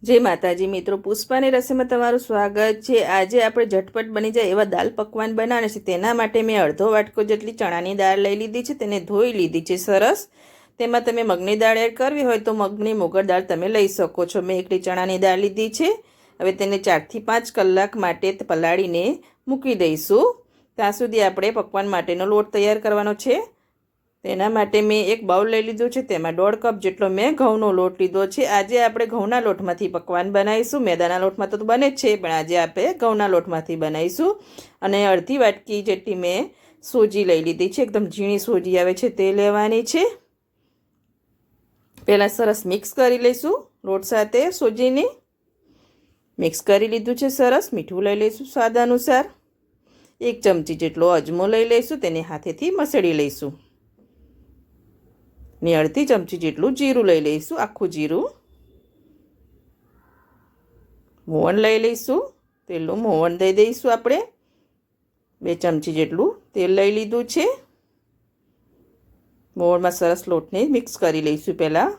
જય માતાજી મિત્રો, પુષ્પાની રસોઈમાં તમારું સ્વાગત છે। આજે આપણે ઝટપટ બની જાય એવા દાલ પકવાન બનાવવાના છે। તેના માટે મેં અડધો વાટકો જેટલી ચણાની દાળ લઈ લીધી છે, તેને ધોઈ લીધી છે સરસ। તેમાં તમે મગની દાળ એડ કરવી હોય તો મગની મોગર દાળ તમે લઈ શકો છો। મેં એકલી ચણાની દાળ લીધી છે। હવે તેને 4 થી 5 કલાક માટે પલાળીને મૂકી દઈશું। ત્યાં સુધી આપણે પકવાન માટેનો લોટ તૈયાર કરવાનો છે। તેના માટે મેં એક બાઉલ લઈ લીધું છે, તેમાં 1.5 કપ જેટલો મેં ઘઉંનો લોટ લીધો છે। આજે આપણે ઘઉંના લોટમાંથી પકવાન બનાવીશું। મેદાના લોટમાં તો બને જ છે, પણ આજે આપણે ઘઉંના લોટમાંથી બનાવીશું। અને અડધી વાટકી જેટલી મેં સોજી લઈ લીધી છે, એકદમ ઝીણી સોજી આવે છે તે લેવાની છે। પહેલાં સરસ મિક્સ કરી લઈશું લોટ સાથે સોજીને। મિક્સ કરી લીધું છે સરસ। મીઠું લઈ લઈશું સ્વાદ અનુસાર। 1 ચમચી જેટલો અજમો લઈ લઈશું, તેને હાથેથી મસળી લઈશું। ને અડધી ચમચી જેટલું જીરું લઈ લઈશું, આખું જીરું। મોવણ લઈ લઈશું, તેલનું મોવણ દઈ દઈશું આપણે। 2 ચમચી જેટલું તેલ લઈ લીધું છે। મોવણમાં સરસ લોટને મિક્સ કરી લઈશું। પહેલાં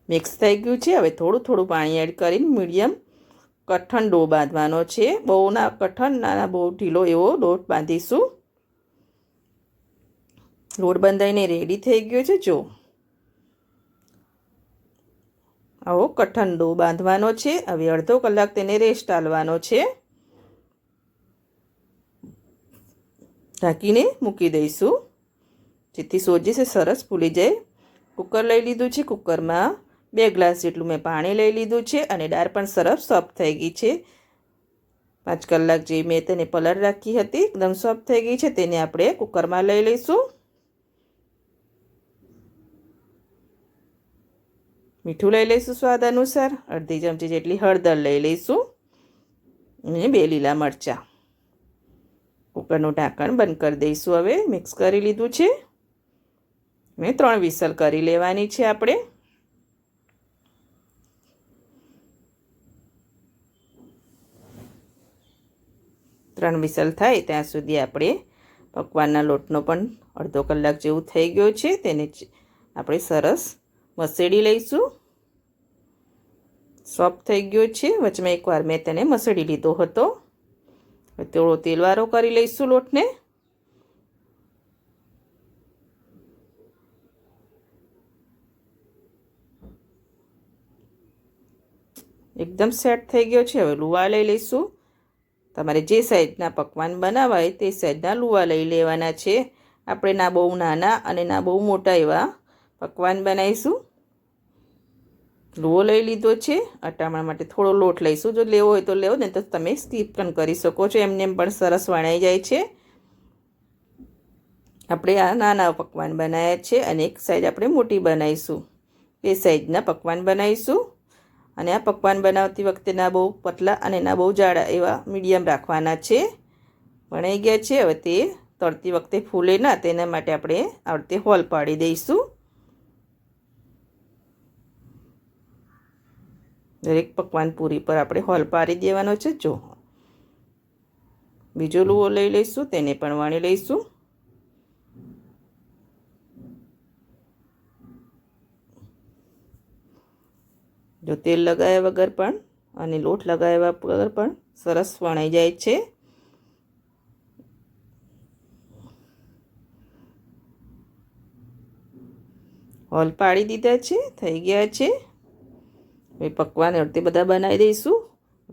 મિક્સ થઈ ગયું છે। હવે થોડું થોડું પાણી એડ કરીને મીડિયમ કઠણ ડો બાંધવાનો છે। બહુ ના કઠણ, ના બહુ ઢીલો એવો લોટ બાંધીશું। લોટ બંધાઈને રેડી થઈ ગયો છે। જો આવો કઠણ ડો બાંધવાનો છે। હવે અડધો કલાક તેને રેસ્ટ આલવાનો છે। ઢાંકીને મૂકી દઈશું જેથી સોજી છે સરસ ફૂલી જાય। કુકર લઈ લીધું છે। કુકરમાં 2 ગ્લાસ જેટલું મેં પાણી લઈ લીધું છે અને દાળ પણ સરસ સોફ્ટ થઈ ગઈ છે। 5 કલાક જે મેં તેને પલળ રાખી હતી, એકદમ સોફ્ટ થઈ ગઈ છે। તેને આપણે કુકરમાં લઈ લઈશું। મીઠું લઈ લઈશું સ્વાદ અનુસાર। અડધી ચમચી જેટલી હળદર લઈ લઈશું અને 2 લીલા મરચાં। કુકરનું ઢાંકણ બંધ કરી દઈશું। હવે મિક્સ કરી લીધું છે। મેં 3 વિસલ કરી લેવાની છે આપણે। ત્રણ વિસલ થાય ત્યાં સુધી આપણે પકવાનના લોટનો પણ અડધો કલાક જેવું થઈ ગયો છે, તેને આપણે સરસ મસળી લઈશું। સોફ્ટ થઈ ગયો છે। વચમાં એકવાર મેં તેને મસળી લીધો હતો। થોડો તેલવાળો કરી લઈશું લોટને। એકદમ સેટ થઈ ગયો છે। હવે લુવા લઈ લઈશું। તમારે જે સાઈઝના પકવાન બનાવવા હોય તે સાઈઝના લુવા લઈ લેવાના છે। આપણે ના બહુ નાના અને ના બહુ મોટા એવા પકવાન બનાવીશું। લુવો લઈ લીધો છે। અટામણ માટે થોડો લોટ લઈશું, જો લેવો હોય તો લેવો, નહીં તો તમે સ્કીપ પણ કરી શકો છો, એમને પણ સરસ વણાઈ જાય છે। આપણે આ નાના પકવાન બનાવ્યા છે અને એક સાઈઝ આપણે મોટી બનાવીશું। 2 સાઈઝના પકવાન બનાવીશું। અને આ પકવાન બનાવતી વખતે ના બહુ પતલા અને ના બહુ જાડા એવા મીડિયમ રાખવાના છે। વણાઈ ગયા છે। હવે તે તળતી વખતે ફૂલે ના, તેના માટે આપણે આ રીતે હોલ પાડી દઈશું। દરેક પકવાન પૂરી પર આપણે હોલ પાડી દેવાનો છે। જો બીજો લુવો લઈ લઈશું, તેને પણ વણી લઈશું। જો તેલ લગાવ્યા વગર પણ અને લોટ લગાવ્યા વગર પણ સરસ વણાઈ જાય છે। હોલ પાડી દીધા છે, થઈ ગયા છે। હવે પકવાન અડધે બધા બનાવી દઈશું।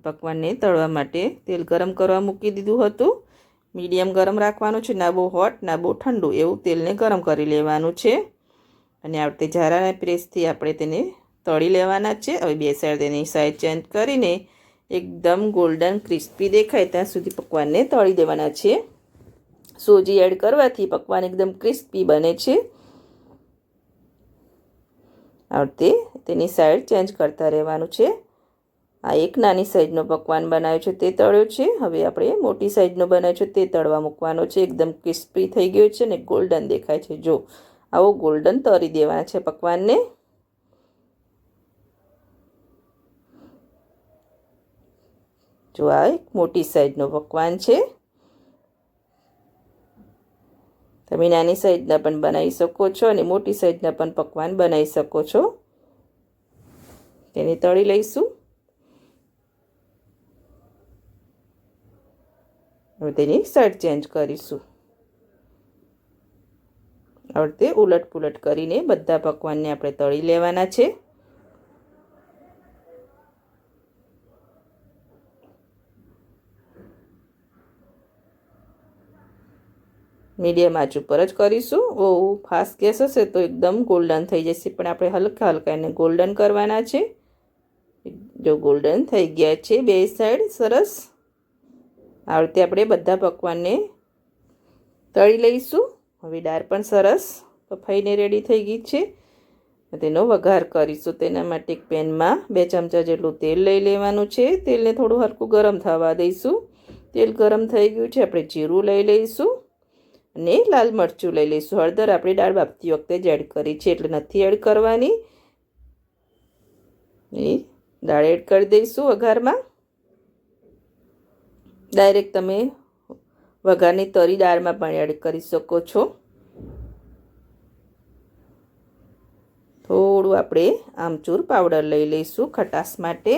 પકવાનને તળવા માટે તેલ ગરમ કરવા મૂકી દીધું હતું। મીડિયમ ગરમ રાખવાનું છે, ના બહુ હોટ ના બહુ ઠંડુ એવું તેલને ગરમ કરી લેવાનું છે। અને આ રીતે ઝારાના પ્રેસથી આપણે તેને તળી લેવાના છે। હવે 2 સાઈડ તેની સાઈડ ચેન્જ કરીને એકદમ ગોલ્ડન ક્રિસ્પી દેખાય ત્યાં સુધી પકવાનને તળી દેવાના છે। સોજી એડ કરવાથી પકવાન એકદમ ક્રિસ્પી બને છે। આ રીતે તેની સાઈડ ચેન્જ કરતા રહેવાનું છે। આ એક નાની સાઈઝનો પકવાન બનાવ્યો છે તે તળ્યો છે। હવે આપણે મોટી સાઈઝનો બનાવ્યો છે તે તળવા મૂકવાનો છે। એકદમ ક્રિસ્પી થઈ ગયો છે અને ગોલ્ડન દેખાય છે। જો આવો ગોલ્ડન તળી દેવાના છે પકવાનને। જો આ એક મોટી સાઈઝનો પકવાન છે। તમે નાની સાઈઝના પણ બનાવી શકો છો અને મોટી સાઈઝના પણ પકવાન બનાવી શકો છો। તેને તળી લઈશું. હવે તેની સાઈડ ચેન્જ કરીશું. આ રીતે ઉલટ પુલટ કરીને બધા પકવાનને આપણે તળી લેવાના છે. મીડિયમ આંચ ઉપર જ કરીશું. બહુ ફાસ્ટ ગેસ હશે તો એકદમ ગોલ્ડન થઈ જશે, પણ આપણે હલકા હલકા એને ગોલ્ડન કરવાના છે. જો ગોલ્ડન થઈ ગયા છે બે સાઈડ સરસ. આ રીતે આપણે બધા પકવાનને તળી લઈશું. હવે દાળ પણ સરસ બફાઈને રેડી થઈ ગઈ છે. તેનો વઘાર કરીશું. તેના માટે એક પેનમાં 2 ચમચા જેટલું તેલ લઈ લેવાનું છે. તેલને થોડું હલકું ગરમ થવા દઈશું. તેલ ગરમ થઈ ગયું છે. આપણે જીરું લઈ લઈશું અને લાલ મરચું લઈ લઈશું. હળદર આપણે દાળ બાફતી વખતે જ એડ કરી છે એટલે નથી એડ કરવાની. એ દાળ એડ કરી દઈશું વઘારમાં. ડાયરેક્ટ તમે વઘારની તરી દાળમાં પણ એડ કરી શકો છો. થોડું આપણે આમચૂર પાવડર લઈ લઈશું ખટાશ માટે.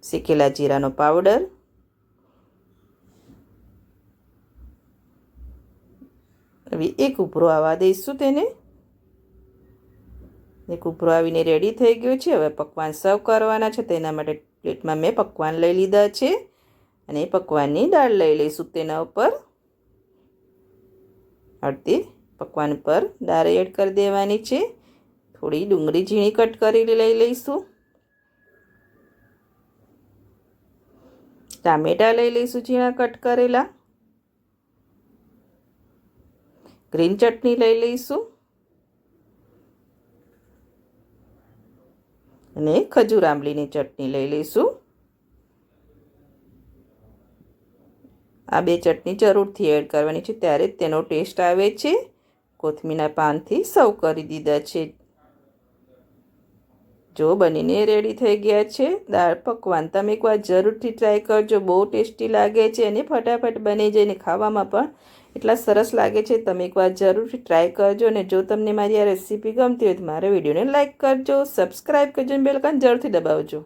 શેકેલા જીરાનો પાવડર, હવે એક ઉભરો આવવા દઈશું તેને. એક ઉભરો આવીને રેડી થઈ ગયો છે. હવે પકવાન સર્વ કરવાના છે. તેના માટે પ્લેટમાં મેં પકવાન લઈ લીધા છે અને પકવાનની દાળ લઈ લઈશું તેના ઉપર. હળદી પકવાન પર દાળ એડ કરી દેવાની છે. થોડી ડુંગળી ઝીણી કટ કરી લઈ લઈશું. ટામેટા લઈ લઈશું ઝીણા કટ કરેલા. ગ્રીન ચટણી લઈ લઈશું અને ખજૂર આંબલીની ચટણી લઈ લઈશું. આ બે ચટણી જરૂરથી એડ કરવાની છે, ત્યારે જ તેનો ટેસ્ટ આવે છે. કોથમીરના પાનથી સર્વ કરી દીધા છે. જો બનીને રેડી થઈ ગયા છે દાળ પકવાન. તમે એકવાર જરૂરથી ટ્રાય કરજો. બહુ ટેસ્ટી લાગે છે અને ફટાફટ બની જઈને ખાવામાં પણ એટલા સરસ લાગે છે. તમે એકવાર જરૂરથી ટ્રાય કરજો. અને જો તમને મારી આ રેસીપી ગમતી હોય તો મારા વિડીયોને લાઇક કરજો, સબસ્ક્રાઈબ કરજો અને બેલ આઇકન જરૂરથી દબાવજો.